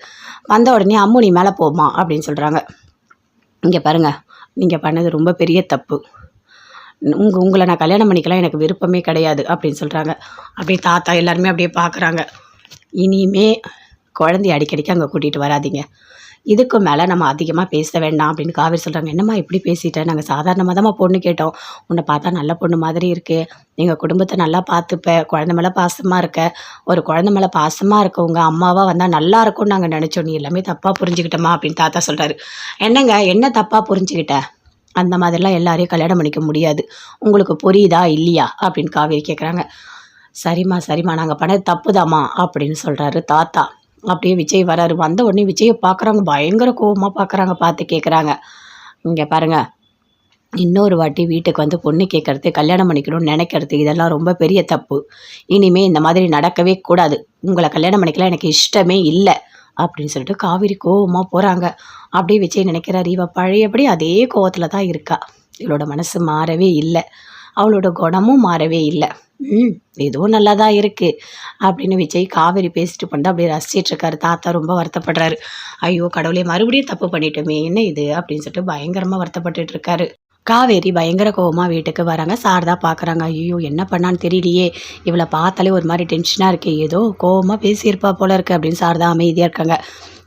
வந்த உடனே அம்மு நீ மேலே போம்மா அப்படின்னு சொல்றாங்க. இங்க பாருங்க, நீங்க பண்ணது ரொம்ப பெரிய தப்பு. உங்களை நான் கல்யாணம் பண்ணிக்கலாம் எனக்கு விருப்பமே கிடையாது அப்படின்னு சொல்றாங்க. அப்படியே தாத்தா எல்லாருமே அப்படியே பார்க்குறாங்க. இனிமே குழந்தைய அடிக்கடிக்கு அங்கே கூட்டிகிட்டு வராதீங்க. இதுக்கு மேலே நம்ம அதிகமாக பேச வேண்டாம் அப்படின்னு காவேரி சொல்கிறாங்க. என்னம்மா இப்படி பேசிட்டேன்? நாங்கள் சாதாரணமாக தான்மா பொண்ணு கேட்டோம். உன்னை பார்த்தா நல்ல பொண்ணு மாதிரி இருக்கு. எங்கள் குடும்பத்தை நல்லா பார்த்துப்ப. குழந்தை மேலே பாசமாக இருக்க. ஒரு குழந்தை மேலே பாசமாக இருக்கவங்க அம்மாவாக வந்தால் நல்லா இருக்கும்னு நாங்கள் நினச்சோம். நீ எல்லாமே தப்பாக புரிஞ்சுக்கிட்டோமா அப்படின்னு தாத்தா சொல்கிறாரு. என்னங்க என்ன தப்பாக புரிஞ்சுக்கிட்ட? அந்த மாதிரிலாம் எல்லாரையும் கல்யாணம் பண்ணிக்க முடியாது. உங்களுக்கு புரியுதா இல்லையா அப்படின்னு காவேரி கேட்குறாங்க. சரிம்மா சரிம்மா நாங்கள் பண்ணது தப்புதாம்மா அப்படின்னு சொல்கிறாரு தாத்தா. அப்படியே விஜய் வராரு. வந்த உடனே விஜயை பார்க்குறாங்க. பயங்கர கோவமாக பார்க்குறாங்க. பார்த்து கேட்குறாங்க. இங்கே பாருங்க, இன்னொரு வாட்டி வீட்டுக்கு வந்து பொண்ணு கேட்கறது, கல்யாணம் பண்ணிக்கணும்னு நினைக்கிறது இதெல்லாம் ரொம்ப பெரிய தப்பு. இனிமே இந்த மாதிரி நடக்கவே கூடாது. உங்களை கல்யாணம் பண்ணிக்கலாம் எனக்கு இஷ்டமே இல்லை அப்படின்னு சொல்லிட்டு காவேரி கோவமாக போகிறாங்க. அப்படியே விஜய் நினைக்கிறாரு, இவ பழையபடி அதே கோவத்தில் தான் இருக்கா. இவளோட மனசு மாறவே இல்லை. அவளோட குணமும் மாறவே இல்லை. இதுவும் நல்லா தான் இருக்கு அப்படின்னு விஜய் காவேரி பேசிட்டு பண்ணி அப்படியே ரசிச்சிட்டு இருக்காரு. தாத்தா ரொம்ப வருத்தப்படுறாரு. ஐயோ கடவுளே மறுபடியும் தப்பு பண்ணிட்டோமே என்ன இது அப்படின்னு சொல்லிட்டு பயங்கரமாக வருத்தப்பட்டுட்டு இருக்காரு. காவேரி பயங்கர கோவமா வீட்டுக்கு வராங்க. சாரதா பார்க்குறாங்க. ஐயோ என்ன பண்ணான்னு தெரியலையே, இவளை பார்த்தாலே ஒரு மாதிரி டென்ஷனாக இருக்கே, ஏதோ கோவமாக பேசியிருப்பா போல இருக்கு அப்படின்னு சாரதா அமைதியாக இருக்காங்க.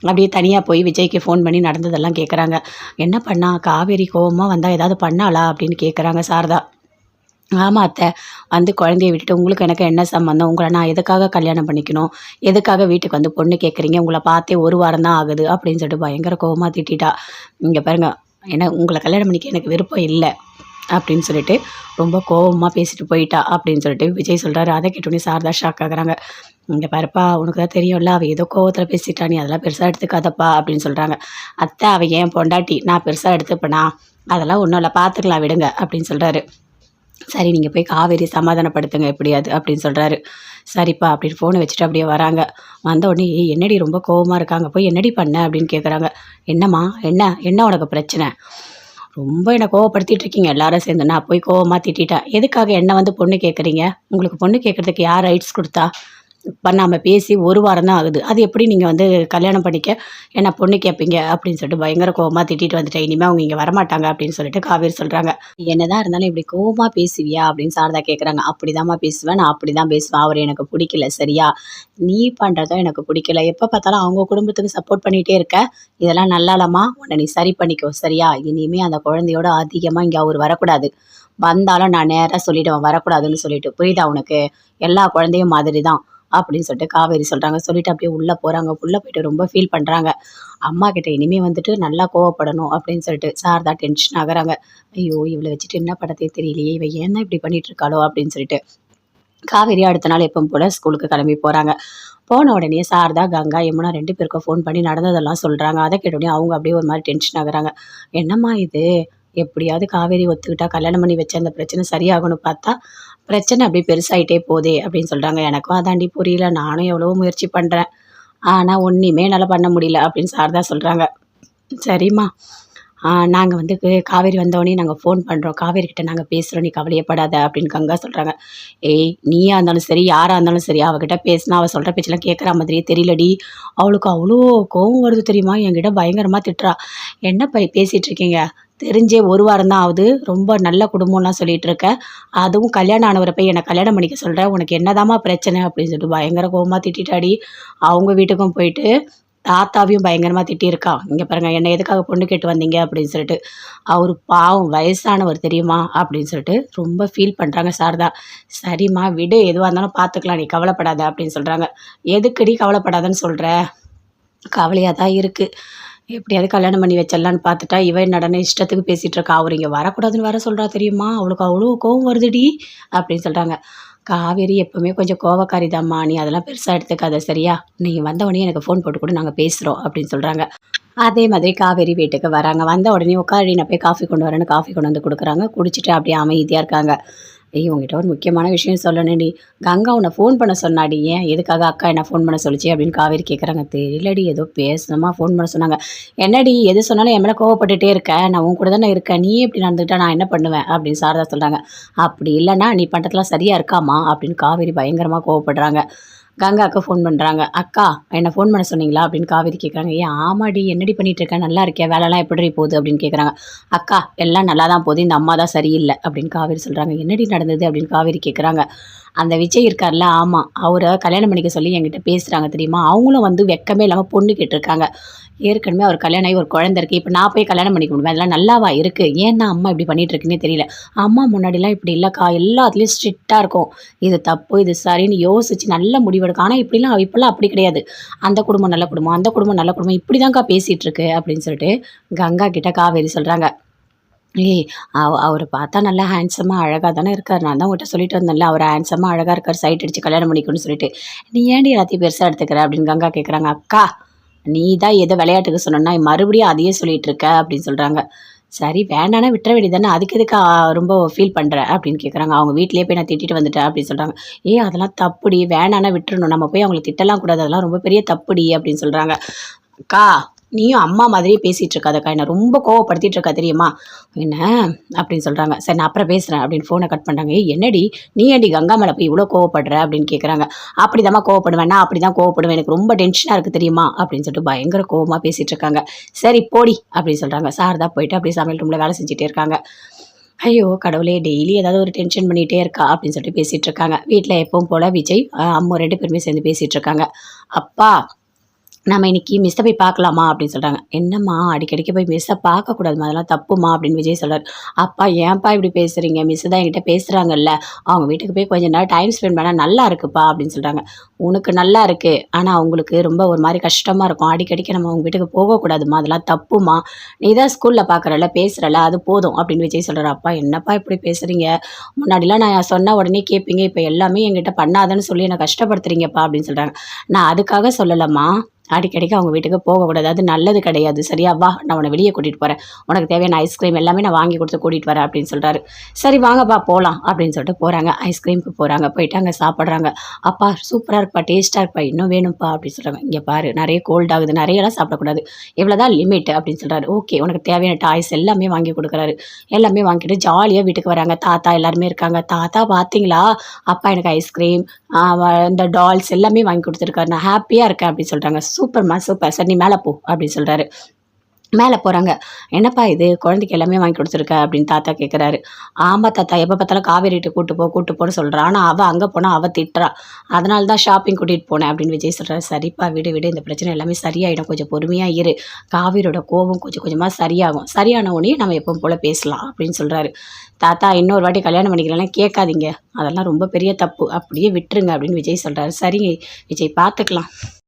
அப்படியே தனியாக போய் விஜய்க்கு ஃபோன் பண்ணி நடந்ததெல்லாம் கேட்குறாங்க. என்ன பண்ணா? காவேரி கோவமாக வந்தால் ஏதாவது பண்ணாளா அப்படின்னு கேட்குறாங்க சாரதா. ஆமா அத்தை, வந்து குழந்தைய விட்டுட்டு உங்களுக்கு எனக்கு என்ன சம்மந்தம்? உங்களை நான் எதுக்காக கல்யாணம் பண்ணிக்கணும்? எதுக்காக வீட்டுக்கு வந்து பொண்ணு கேட்குறீங்க? உங்களை பார்த்தே 1 வாரம் தான் ஆகுது அப்படின்னு சொல்லிட்டு பயங்கர கோவமாக திட்டிட்டா. இங்கே பாருங்க, ஏன்னா உங்களை கல்யாணம் பண்ணிக்க எனக்கு விருப்பம் இல்லை அப்படின்னு சொல்லிட்டு ரொம்ப கோவமாக பேசிட்டு போயிட்டா அப்படின்னு சொல்லிட்டு விஜய் சொல்கிறாரு. அதை கேட்டோன்னே சாரதா ஷாக் ஆகுறாங்க. இங்கே பாருப்பா உனக்கு தான் தெரியும்ல, அவள் ஏதோ கோவத்தில் பேசிட்டா, நீ அதெல்லாம் பெருசாக எடுத்துக்காதப்பா அப்படின்னு சொல்கிறாங்க. அத்தை அவள் ஏன் பொண்டாட்டி, நான் பெருசாக எடுத்துப்பேனா? அதெல்லாம் ஒன்றும் இல்லை, பார்த்துக்கலாம் விடுங்க அப்படின்னு சொல்கிறாரு. சரி நீங்கள் போய் காவேரி சமாதானப்படுத்துங்க எப்படியாது அப்படின்னு சொல்கிறாரு. சரிப்பா அப்படின்னு ஃபோனை வச்சுட்டு அப்படியே வராங்க. வந்த உடனே என்னடி ரொம்ப கோவமாக இருக்காங்க, போய் என்னடி பண்ண அப்படின்னு கேட்குறாங்க. என்னம்மா என்ன என்ன உனக்கு பிரச்சனை? ரொம்ப என்னை கோவப்படுத்திட்டு இருக்கீங்க எல்லாரும் சேர்ந்து. நான் போய் கோவமாக திட்டேன். எதுக்காக என்னை வந்து பொண்ணு கேட்குறீங்க? உங்களுக்கு பொண்ணு கேட்குறதுக்கு யார் ரைட்ஸ் கொடுத்தா? பண்ணாம பேசி 1 வாரம் தான் ஆகுது. அது எப்படி நீங்க வந்து கல்யாணம் பண்ணிக்க என்ன பொண்ணு கேட்பீங்க? அப்படின்னு சொல்லிட்டு பயங்கர கோவமா திட்டிட்டு வந்துட்டேன். இனிமே அவங்க இங்க வரமாட்டாங்க அப்படின்னு சொல்லிட்டு காவேரி சொல்றாங்க. என்னதான் இருந்தாலும் இப்படி கோவமா பேசுவியா? அப்படின்னு சாரதா கேட்குறாங்க. அப்படிதாம்மா பேசுவேன். நான் அப்படிதான் பேசுவேன். அவரு எனக்கு புடிக்கல சரியா? நீ பண்றதும் எனக்கு புடிக்கல. எப்ப பார்த்தாலும் அவங்க குடும்பத்துக்கு சப்போர்ட் பண்ணிட்டே இருக்க. இதெல்லாம் நல்லா இல்லம்மா. உன்ன நீ சரி பண்ணிக்கோ சரியா? இனிமே அந்த குழந்தையோட அதிகமா இங்க அவரு வரக்கூடாது. வந்தாலும் நான் நேரா சொல்லிடுவேன் வரக்கூடாதுன்னு சொல்லிட்டு. புரியுதா உனக்கு? எல்லா குழந்தையும் மாதிரி தான். அப்படின்னு சொல்லிட்டு காவேரி சொல்றாங்க. சொல்லிட்டு அப்படியே உள்ள போறாங்க. உள்ள போயிட்டு ரொம்ப ஃபீல் பண்றாங்க. அம்மா கிட்ட இனிமே வந்துட்டு நல்லா கோவப்படணும் அப்படின்னு சொல்லிட்டு சாரதா டென்ஷன் ஆகுறாங்க. ஐயோ! இவள வச்சுட்டு என்ன பண்ணதே தெரியலையே! இவ ஏன் தான் இப்படி பண்ணிட்டு இருக்காளோ? அப்படின்னு சொல்லிட்டு. காவேரி அடுத்த நாள் எப்பவும் போல ஸ்கூலுக்கு கிளம்பி போறாங்க. போன உடனே சாரதா, கங்கா, யமுனா 2 பேருக்கும் ஃபோன் பண்ணி நடந்ததெல்லாம் சொல்றாங்க. அத கேட்டோனே அவங்க அப்படியே ஒரு மாரி டென்ஷன் ஆகுறாங்க. என்னம்மா இது? எப்படியாவது காவேரி ஒத்துக்கிட்டா கல்யாணம் பண்ணி வச்ச அந்த பிரச்சனை சரியாகும்னு பார்த்தா, பிரச்சனை அப்படியே பெருசாயிட்டே போதே அப்படின்னு சொல்றாங்க. எனக்கும் அதாண்டி புரியல. நானும் எவ்வளவோ முயற்சி பண்றேன். ஆனா ஒண்ணுமே என்னால பண்ண முடியல அப்படின்னு சாரதா சொல்றாங்க. சரிம்மா. நாங்க வந்து காவேரி வந்தோனே நாங்க ஃபோன் பண்றோம். காவேரி கிட்ட நாங்க பேசுறோம். நீ கவலையே படாத அப்படின்னு கங்கா சொல்றாங்க. ஏய்! நீயா இருந்தாலும் சரி, யாரா இருந்தாலும் சரி, அவகிட்ட பேசினா அவ சொல்ற பேச்செல்லாம் கேட்குற மாதிரியே தெரியலடி. அவளுக்கு அவ்ளோ கோவம் வருது தெரியுமா? என்கிட்ட பயங்கரமா திட்டுறா. என்ன பேசிட்டு இருக்கீங்க? தெரிஞ்சே 1 வாரம் தான் ஆகுது. ரொம்ப நல்ல குடும்பம்லாம் சொல்லிட்டு இருக்க. அதுவும் கல்யாணம் ஆனவர போய் என்ன கல்யாணம் பண்ணிக்க சொல்ற. உனக்கு என்னதாம்மா பிரச்சனை? அப்படின்னு சொல்லிட்டு பயங்கர கோவமா திட்டிட்டாடி. அவங்க வீட்டுக்கும் போயிட்டு தாத்தாவையும் பயங்கரமா திட்டியிருக்கா. "இங்க பாருங்க என்ன எதுக்காக பொண்ணு கேட்டு வந்தீங்க?" அப்படின்னு சொல்லிட்டு. அவரு பாவம் வயசானவர் தெரியுமா? அப்படின்னு சொல்லிட்டு ரொம்ப ஃபீல் பண்றாங்க சாரதா. "சரிம்மா விடு எதுவா இருந்தாலும் பார்த்துக்கலாம். நீ கவலைப்படாத" அப்படின்னு சொல்றாங்க. "எதுக்குடி கவலைப்படாதன்னு சொல்ற?" "கவலையா தான் இருக்கு. எப்படியாவது கல்யாணம் பண்ணி வச்சிடலான்னு பார்த்துட்டா, இவ என்னடான்னா இஷ்டத்துக்கு பேசிட்டு இருக்கா. அவரு இங்க வரக்கூடாதுன்னு வேற சொல்றா தெரியுமா? அவளுக்கு அவ்ளோ கோவம் வருதுடி" அப்படின்னு சொல்றாங்க. "காவேரி எப்பவுமே கொஞ்சம் கோவக்காரிதாம்மா. நீ அதெல்லாம் பெருசா எடுத்துக்காத சரியா? நீ வந்த உடனே எனக்கு ஃபோன் போட்டு குடு. நாங்க பேசுறோம்" அப்படின்னு சொல்றாங்க. அதே மாதிரி காவேரி வீட்டுக்கு வராங்க. வந்த உடனே உட்காருடி நான் போய் காஃபி கொண்டு வரேன்னு காஃபி கொண்டு வந்து குடுக்குறாங்க. குடிச்சிட்டு அப்படியே அமைதியா இருக்காங்க. "ஏய் உன்கிட்ட ஒரு முக்கியமான விஷயம் சொல்லணும்டி. கங்கா உன்ன ஃபோன் பண்ண சொன்னாடி. ஏன்? எதுக்காக அக்கா என்ன ஃபோன் பண்ண சொல்லுச்சு?" அப்படின்னு காவேரி கேட்குறாங்க. "தெரியலடி ஏதோ பேசணுமா ஃபோன் பண்ண சொன்னாங்க." "என்னடி எது சொன்னாலும் என் மேல கோவப்பட்டுட்டே இருக்க. நான் உன் கூட தானே இருக்கேன். நீயே இப்படி நடந்துக்கிட்டா நான் என்ன பண்ணுவேன்?" அப்படின்னு சாரதா சொல்றாங்க. "அப்படி இல்லன்னா நீ பண்றதெல்லாம் சரியா இருக்காம்மா?" அப்படின்னு காவேரி பயங்கரமா கோவப்படுறாங்க. கங்காவுக்கு ஃபோன் பண்றாங்க. "அக்கா என்ன ஃபோன் பண்ண சொன்னீங்களா?" அப்படின்னு காவேரி கேட்குறாங்க. "ஏன் ஆமாடி என்னடி பண்ணிட்டு இருக்க? நல்லா இருக்கியா? வேலைலாம் எப்படிடி போகுது?" அப்படின்னு கேட்குறாங்க. "அக்கா எல்லாம் நல்லா தான் போகுது. இந்த அம்மா தான் சரியில்ல" அப்படின்னு காவேரி சொல்றாங்க. "என்னடி நடந்தது?" அப்படின்னு காவேரி கேட்குறாங்க. "அந்த விஜய் இருக்கார்ல, ஆமா. அவர கல்யாணம் பண்ணிக்க சொல்லி என்கிட்ட பேசுறாங்க தெரியுமா? அவங்களும் வந்து வெட்கமே இல்லாம பொண்ணு கேட்டுருக்காங்க. ஏற்கனவே அவர் கல்யாணம் ஆகி ஒரு குழந்தை இருக்கு. இப்ப நான் போய் கல்யாணம் பண்ணிக்க முடியுமா? இதெல்லாம் நல்லாவா இருக்கு? ஏன் தான் அம்மா இப்படி பண்ணிட்டு இருக்குன்னே தெரியல. அம்மா முன்னாடிலாம் இப்படி இல்லக்கா. எல்லாத்துலயும் ஸ்ட்ரிக்ட்டா இருக்கும். இது தப்பு, இது சரின்னு யோசிச்சு நல்ல முடிவெடுக்கும். ஆனா இப்படிலாம் அப்படி கிடையாது. அந்த குடும்பம் நல்ல குடும்பம், அந்த குடும்பம் நல்ல குடும்பம் இப்படிதான்க்கா பேசிட்டு இருக்கு" அப்படின்னு சொல்லிட்டு கங்கா கிட்ட காவேரி சொல்றாங்க. "ஏய் அவர பார்த்தா நல்லா ஹேண்ட்ஸமா அழகா தானே இருக்காரு. நான் தான் உன்கிட்ட சொல்லிட்டு வந்தேன்ல, அவரு ஹேண்ட்ஸமா அழகா இருக்காரு. சைட் அடிச்சு கல்யாணம் பண்ணிக்கோன்னு சொல்லிட்டு. நீ ஏன்டி எல்லாத்தையும் பெருசா எடுத்துக்கிற?" அப்படின்னு கங்கா கேட்குறாங்க. "அக்கா நீ தான் ஏதோ விளையாட்டுக்கு சொன்னேன்னா, மறுபடியும் அதையே சொல்லிட்டு இருக்க" அப்படின்னு சொல்றாங்க. "சரி வேணான்னா விட்டுற வேண்டியது தானே. அதுக்கு எதுக்கு ரொம்ப ஃபீல் பண்ற?" அப்படின்னு கேட்குறாங்க. "அவங்க வீட்லயே போய் நான் திட்டிட்டு வந்துட்டேன்" அப்படின்னு சொல்றாங்க. "ஏய் அதெல்லாம் தப்புடி. வேணான்னா விட்டுறணும். நம்ம போய் அவங்கள திட்டலாம் கூடாது. அதெல்லாம் ரொம்ப பெரிய தப்புடி" அப்படின்னு சொல்றாங்க. "அக்கா நீயும் அம்மா மாதிரியே பேசிட்டு இருக்காதக்கா. என்ன ரொம்ப கோவப்படுத்திட்டு இருக்க தெரியுமா? என்ன?" அப்படின்னு சொல்றாங்க. "சரி நான் அப்புறம் பேசுறேன்" அப்படின்னு ஃபோன கட் பண்றாங்க. "ஏய் என்னடி? நீ ஏன்டி கங்கா மேல போய் இவ்ளோ கோவப்படுற?" அப்படின்னு கேட்குறாங்க. "அப்படிதாம்மா கோவப்படுவேன். நான் அப்படிதான் கோவப்படுவேன். எனக்கு ரொம்ப டென்ஷனா இருக்கு தெரியுமா?" அப்படின்னு சொல்லிட்டு பயங்கர கோவமா பேசிட்டு இருக்காங்க. "சரி போடி" அப்படின்னு சொல்றாங்க. சாரதா போயிட்டு அப்படியே சமையல் ரூம்ல வேலை செஞ்சுட்டே இருக்காங்க. ஐயோ! கடவுளே! டெய்லி ஏதாவது ஒரு டென்ஷன் பண்ணிட்டே இருக்கா அப்படின்னு சொல்லிட்டு பேசிட்டு இருக்காங்க. வீட்ல எப்பவும் போல விஜய், அம்மு 2 பேருமே சேர்ந்து பேசிட்டு இருக்காங்க. "அப்பா நம்ம இன்னைக்கு மிஸ்ஸ போய் பார்க்கலாமா?" அப்படின்னு சொல்றாங்க. "என்னம்மா அடிக்கடிக்கு போய் மிஸ்ஸ பார்க்கக்கூடாதும்மா. அதெல்லாம் தப்பும்மா" அப்படின்னு விஜய் சொல்றாரு. "அப்பா ஏன்ப்பா இப்படி பேசுறீங்க? மிஸ் தான் என்கிட்ட பேசுறாங்கல்ல. அவங்க வீட்டுக்கு போய் கொஞ்ச நேரம் டைம் ஸ்பெண்ட் பண்ணா நல்லா இருக்குப்பா" அப்படின்னு சொல்றாங்க. "உனக்கு நல்லா இருக்கு. ஆனா அவங்களுக்கு ரொம்ப ஒரு மாரி கஷ்டமா இருக்கும். அடிக்கடிக்கு நம்ம அவங்க வீட்டுக்கு போகக்கூடாதும்மா. அதெல்லாம் தப்பும்மா. நீ தான் ஸ்கூல்ல பார்க்குறல்ல, பேசுறல்ல அது போதும்" அப்படின்னு விஜய் சொல்றாரு. "அப்பா என்னப்பா இப்படி பேசுறீங்க? முன்னாடிலாம் நான் சொன்ன உடனே கேட்பீங்க. இப்ப எல்லாமே என்கிட்ட பண்ணாதன்னு சொல்லி என்ன கஷ்டப்படுத்துறீங்கப்பா" அப்படின்னு சொல்றாங்க. "நான் அதுக்காக சொல்லலம்மா. அடிக்கடிக்கு அவங்க வீட்டுக்கு போகக்கூடாது. அது நல்லது கிடையாது. சரியா? வா நான் உன்ன வெளிய கூட்டிட்டு போறேன். உனக்கு தேவையான ஐஸ்கிரீம் எல்லாமே நான் வாங்கி குடுத்து கூட்டிட்டு வரேன் அப்படின்னு சொல்றாரு. சரி வாங்கப்பா போலாம் அப்படின்னு சொல்லிட்டு போறாங்க. ஐஸ்கிரீமுக்கு போறாங்க. போயிட்டு அங்க சாப்பிடுறாங்க. அப்பா சூப்பரா இருக்குப்பா, டேஸ்ட்டா இருக்குப்பா, இன்னும் வேணும்ப்பா அப்படின்னு சொல்றாங்க. இங்க பாரு நெறைய கோல்ட் ஆகுது. நெறையலாம் சாப்பிடக்கூடாது. இவ்வளோதான் லிமிட் அப்படின்னு சொல்றாரு. ஓகே உனக்கு தேவையான டாய்ஸ் எல்லாமே வாங்கி குடுக்குறாரு. எல்லாமே வாங்கிட்டு ஜாலியா வீட்டுக்கு வராங்க. தாத்தா எல்லாருமே இருக்காங்க. தாத்தா பார்த்தீங்களா? அப்பா எனக்கு ஐஸ்கிரீம், இந்த டால்ஸ் எல்லாமே வாங்கி குடுத்துருக்காரு. நான் ஹேப்பியா இருக்கேன் அப்படின்னு சொல்றாங்க. சூப்பர்ம்மா சூப்பர். சரி நீ மேல போ அப்படின்னு சொல்றாரு. மேல போறாங்க. "என்னப்பா இது குழந்தைக்கு எல்லாமே வாங்கி குடுத்துருக்க?" அப்படின்னு தாத்தா கேட்குறாரு. "ஆமா தாத்தா, எப்ப பார்த்தாலும் காவேரி வீட்டுக்கு கூட்டு போ, கூட்டு போன்னு சொல்றா. ஆனா அவ அங்க போனா அவ திட்டுறா. அதனால தான் ஷாப்பிங் கூட்டிட்டு போனேன்." அப்படின்னு விஜய் சொல்றாரு. "சரிப்பா விடு விடு. இந்த பிரச்சனை எல்லாமே சரியாயிடும். கொஞ்சம் பொறுமையா இரு. காவேரியோட கோவம் கொஞ்சம் கொஞ்சமா சரியாகும். சரியான உடனே நம்ம எப்பவும் போல பேசலாம்." அப்படின்னு சொல்றாரு. "தாத்தா இன்னொரு வாட்டி கல்யாணம் பண்ணிக்கிறேன்லாம் கேட்காதீங்க. அதெல்லாம் ரொம்ப பெரிய தப்பு. அப்படியே விட்டுருங்க." அப்படின்னு விஜய் சொல்றாரு. "சரிங்க விஜய் பார்த்துக்கலாம்."